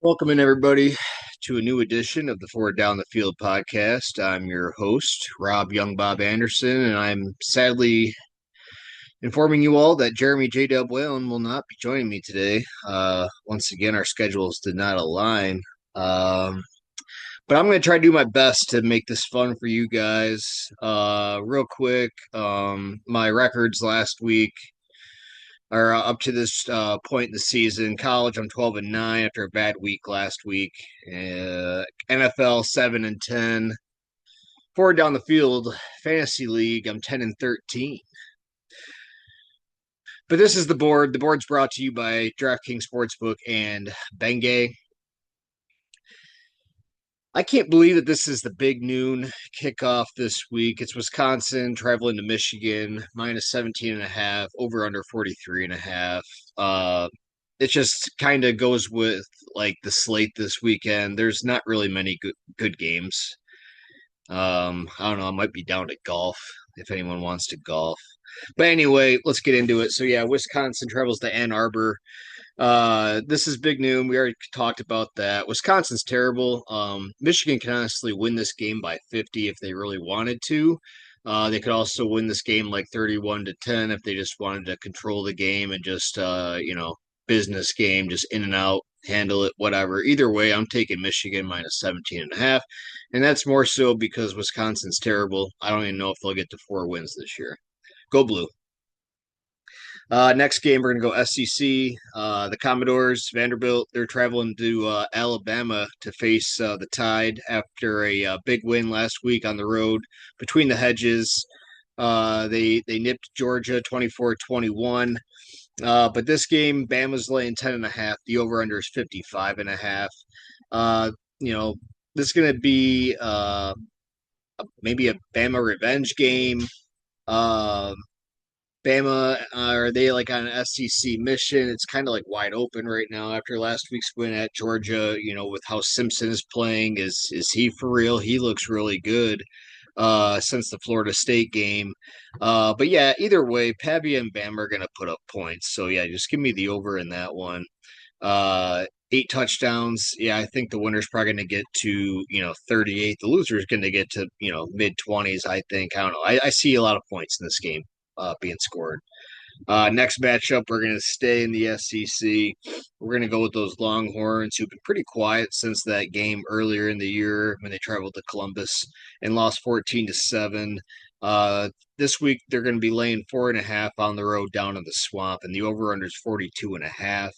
Welcome in, everybody, to a new edition of the Forward Down the Field podcast. I'm your host, Rob Young Bob Anderson, and I'm sadly informing you all that Jeremy J. Dub Whalen will not be joining me today. Once again, our schedules did not align. Um, but I'm going to try to do my best to make this fun for you guys. Real quick, my records last week or up to this point in the season. College, I'm 12-9 after a bad week last week. NFL 7-10. Forward down the field, fantasy league, I'm 10-13. But this is the board. The board's brought to you by DraftKings Sportsbook and Bengay. I can't believe that this is the big noon kickoff this week. It's Wisconsin traveling to Michigan, minus 17 and a half, over under 43 and a half. It just kind of goes with like the slate this weekend. There's not really many good games. I don't know. I might be down to golf if anyone wants to golf. But anyway, let's get into it. So yeah, Wisconsin travels to Ann Arbor. This is big noon. We already talked about that. Wisconsin's terrible. Michigan can honestly win this game by 50 if they really wanted to. They could also win this game like 31-10 if they just wanted to control the game and just business game, just in and out, handle it, whatever. Either way, I'm taking Michigan minus 17 and a half. And that's more so because Wisconsin's terrible. I don't even know if they'll get to 4 wins this year. Go blue. Next game, we're going to go SEC. The Commodores, Vanderbilt, they're traveling to Alabama to face the Tide after a big win last week on the road between the hedges. They nipped Georgia 24-21. But this game, Bama's laying 10.5. The over-under is 55.5. Uh, you know, this is going to be maybe a Bama revenge game. Um, Bama, are they like on an SEC mission? It's kind of like wide open right now after last week's win at Georgia. With how Simpson is playing, is he for real? He looks really good since the Florida State game. But yeah, either way, Pavia and Bama are going to put up points. So yeah, just give me the over in that one. 8 touchdowns. Yeah, I think the winner's probably going to get to 38. The loser's going to get to mid 20s. I think. I don't know. I see a lot of points in this game being scored. Next matchup, we're going to stay in the SEC. We're going to go with those Longhorns, who've been pretty quiet since that game earlier in the year when they traveled to Columbus and lost 14-7. This week, they're going to be laying 4.5 on the road down in the Swamp, and the over-under is 42.5.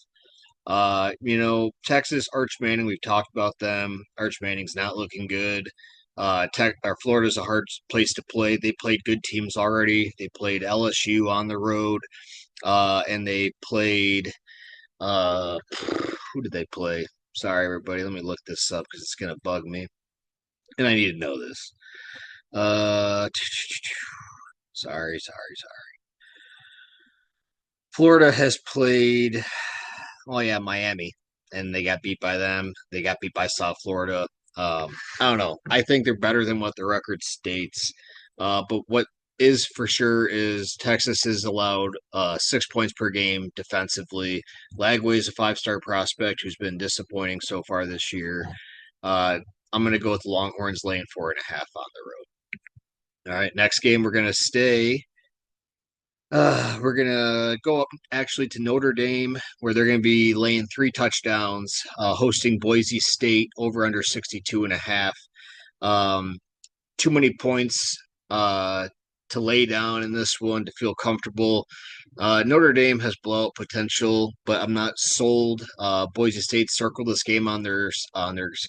Texas, Arch Manning, we've talked about them. Arch Manning's not looking good. Florida's a hard place to play. They played good teams already. They played LSU on the road, and they played. Who did they play? Sorry, everybody. Let me look this up because it's gonna bug me, and I need to know this. Uh, sorry. Florida has played. Oh yeah, Miami, and they got beat by them. They got beat by South Florida. I don't know. I think they're better than what the record states. But what is for sure is Texas is allowed 6 points per game defensively. Lagway is a 5-star prospect who's been disappointing so far this year. I'm going to go with the Longhorns laying 4.5 on the road. All right, next game we're going to stay. We're gonna go up actually to Notre Dame, where they're gonna be laying 3 touchdowns, hosting Boise State over under 62.5. Um, Too many points to lay down in this one to feel comfortable. Notre Dame has blowout potential, but I'm not sold. Boise State circled this game on their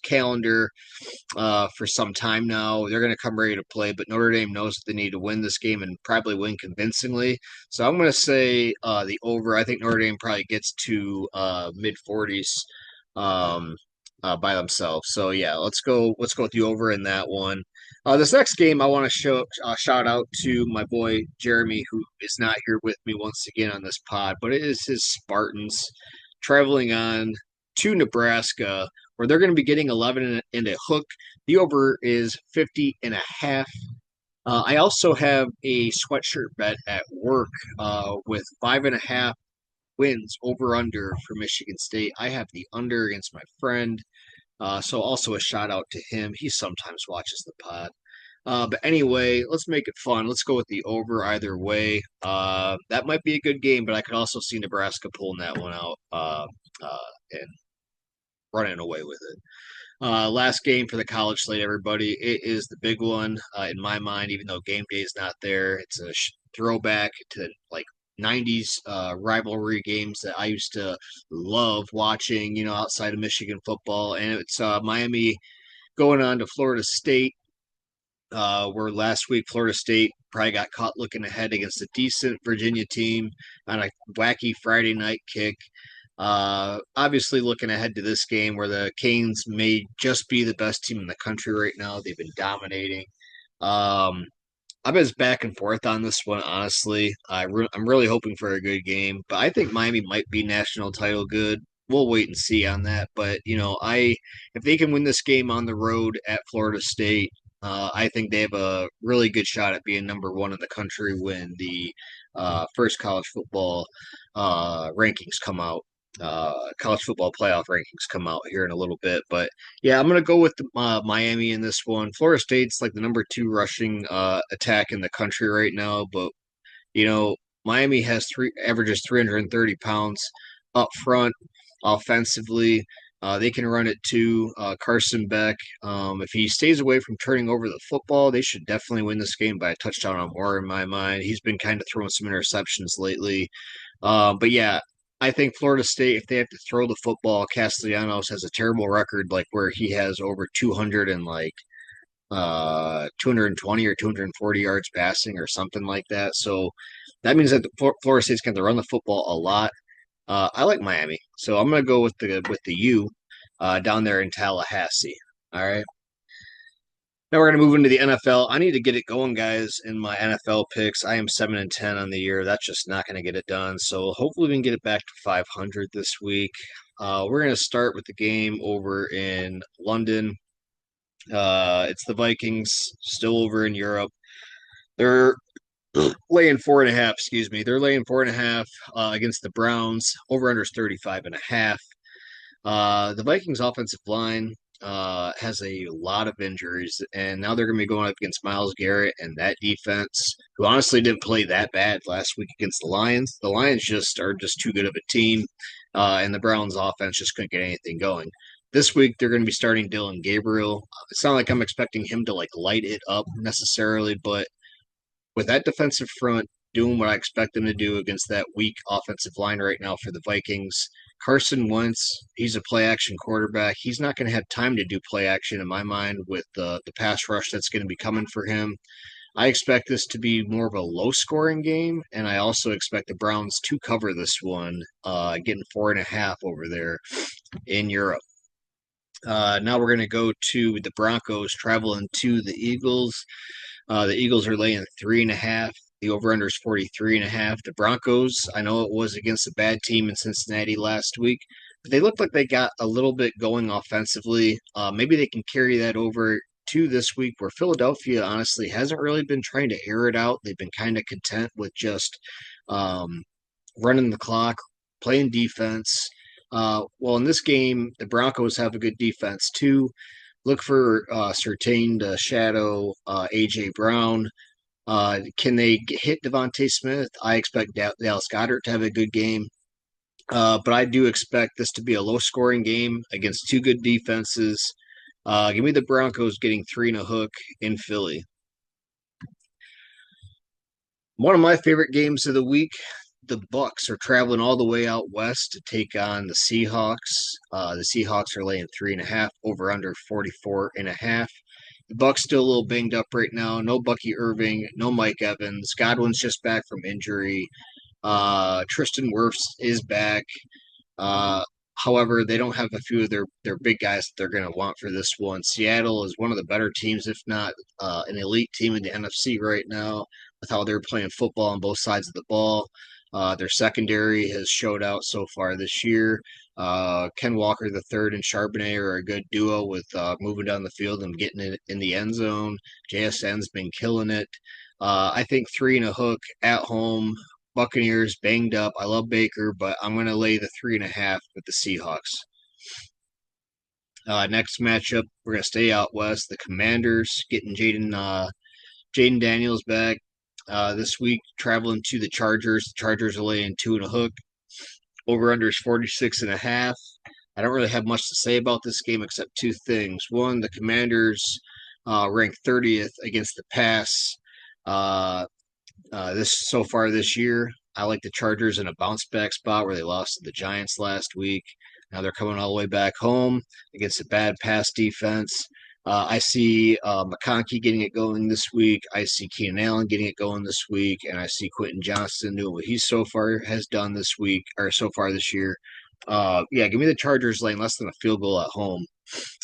calendar for some time now. They're going to come ready to play, but Notre Dame knows that they need to win this game and probably win convincingly. So I'm going to say the over. I think Notre Dame probably gets to mid 40s by themselves. So yeah, let's go. Let's go with the over in that one. This next game, I want to shout out to my boy Jeremy, who is not here with me once again on this pod, but it is his Spartans traveling on to Nebraska, where they're going to be getting 11 and a hook. The over is 50.5. I also have a sweatshirt bet at work with 5.5 wins over under for Michigan State. I have the under against my friend. So also a shout out to him. He sometimes watches the pod. But anyway, let's make it fun. Let's go with the over either way. That might be a good game, but I could also see Nebraska pulling that one out and running away with it. Last game for the college slate, everybody. It is the big one in my mind, even though game day is not there. It's a throwback to like 90s rivalry games that I used to love watching, outside of Michigan football. And it's Miami going on to Florida State, where last week Florida State probably got caught looking ahead against a decent Virginia team on a wacky Friday night kick. Obviously, looking ahead to this game where the Canes may just be the best team in the country right now. They've been dominating. Um, I'm as back and forth on this one, honestly. I'm really hoping for a good game, but I think Miami might be national title good. We'll wait and see on that. But if they can win this game on the road at Florida State, I think they have a really good shot at being number one in the country when the first college football rankings come out. College football playoff rankings come out here in a little bit, but yeah, I'm gonna go with Miami in this one. Florida State's like the number two rushing attack in the country right now, but you know Miami has three averages 330 pounds up front offensively. They can run it too. Carson Beck, if he stays away from turning over the football, they should definitely win this game by a touchdown or more in my mind. He's been kind of throwing some interceptions lately. But yeah, I think Florida State, if they have to throw the football, Castellanos has a terrible record, like where he has over 200 and like 220 or 240 yards passing or something like that. So that means that Florida State's going to run the football a lot. I like Miami, so I'm going to go with the U down there in Tallahassee. All right. Now we're going to move into the NFL. I need to get it going, guys, in my NFL picks. I am 7-10 on the year. That's just not going to get it done. So hopefully we can get it back to 500 this week. We're going to start with the game over in London. It's the Vikings, still over in Europe. They're laying 4.5. Excuse me. They're laying 4.5 against the Browns. Over under 35.5. The Vikings offensive line has a lot of injuries, and now they're going to be going up against Myles Garrett and that defense, who honestly didn't play that bad last week against the Lions. The Lions just are just too good of a team, and the Browns offense just couldn't get anything going. This week they're going to be starting Dylan Gabriel. It's not like I'm expecting him to like light it up necessarily, but with that defensive front doing what I expect them to do against that weak offensive line right now for the Vikings, Carson Wentz, he's a play action quarterback. He's not going to have time to do play action in my mind with the pass rush that's going to be coming for him. I expect this to be more of a low scoring game, and I also expect the Browns to cover this one, getting 4.5 over there in Europe. Now we're going to go to the Broncos traveling to the Eagles. The Eagles are laying 3.5. The over-under is 43.5. The Broncos, I know it was against a bad team in Cincinnati last week, but they look like they got a little bit going offensively. Maybe they can carry that over to this week where Philadelphia honestly hasn't really been trying to air it out. They've been kind of content with just running the clock, playing defense. Well, in this game, the Broncos have a good defense too. Look for Surtain to shadow A.J. Brown. Can they hit Devontae Smith? I expect Dallas Goedert to have a good game. But I do expect this to be a low-scoring game against two good defenses. Give me the Broncos getting 3.5 in Philly. One of my favorite games of the week, the Bucks are traveling all the way out west to take on the Seahawks. The Seahawks are laying 3.5 over under 44.5. The Bucks still a little banged up right now. No Bucky Irving, no Mike Evans. Godwin's just back from injury. Tristan Wirfs is back. However, they don't have a few of their big guys that they're going to want for this one. Seattle is one of the better teams, if not an elite team in the NFC right now, with how they're playing football on both sides of the ball. Their secondary has showed out so far this year. Ken Walker the third and Charbonnet are a good duo with moving down the field and getting it in the end zone. JSN's been killing it. I think 3.5 at home Buccaneers banged up. I love Baker, but I'm going to lay the 3.5 with the Seahawks. Next matchup, we're going to stay out west. The Commanders getting Jaden Daniels back this week, traveling to the Chargers. The Chargers are laying 2.5. Over under is 46.5. I don't really have much to say about this game except two things. One, the Commanders ranked 30th against the pass this so far this year. I like the Chargers in a bounce back spot where they lost to the Giants last week. Now they're coming all the way back home against a bad pass defense. I see McConkey getting it going this week. I see Keenan Allen getting it going this week, and I see Quentin Johnston doing what he so far has done this week or so far this year. Yeah, give me the Chargers laying less than a field goal at home.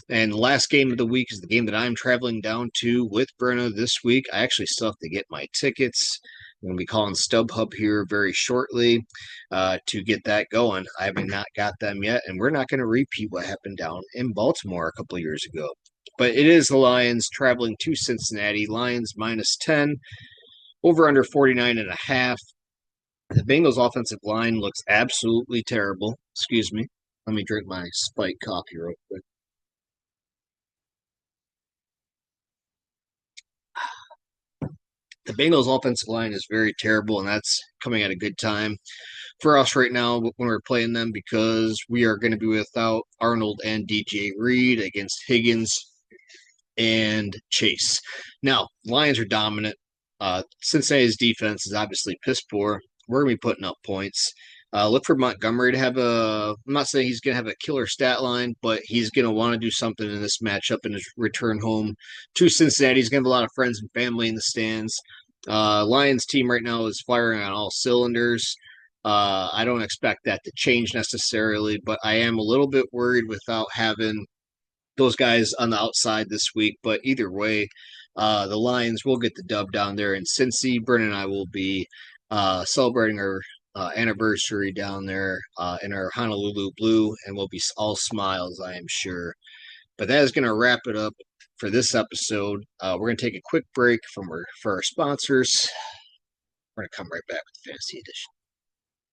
And the last game of the week is the game that I'm traveling down to with Brenna this week. I actually still have to get my tickets. I'm going to be calling StubHub here very shortly to get that going. I have not got them yet, and we're not going to repeat what happened down in Baltimore a couple of years ago. But it is the Lions traveling to Cincinnati. Lions minus 10, over under 49.5. The Bengals offensive line looks absolutely terrible. Excuse me. Let me drink my spiked coffee real quick. The Bengals offensive line is very terrible, and that's coming at a good time for us right now when we're playing them because we are going to be without Arnold and DJ Reed against Higgins and Chase. Now, Lions are dominant. Cincinnati's defense is obviously piss poor. We're going to be putting up points. Look for Montgomery to have I'm not saying he's going to have a killer stat line, but he's going to want to do something in this matchup in his return home to Cincinnati. He's going to have a lot of friends and family in the stands. Lions team right now is firing on all cylinders. I don't expect that to change necessarily, but I am a little bit worried without having those guys on the outside this week. But either way, the Lions will get the dub down there in Cincy. Brennan and I will be celebrating our anniversary down there in our Honolulu blue, and we'll be all smiles, I am sure. But that is going to wrap it up for this episode. We're going to take a quick break for our sponsors. We're going to come right back with the Fantasy Edition.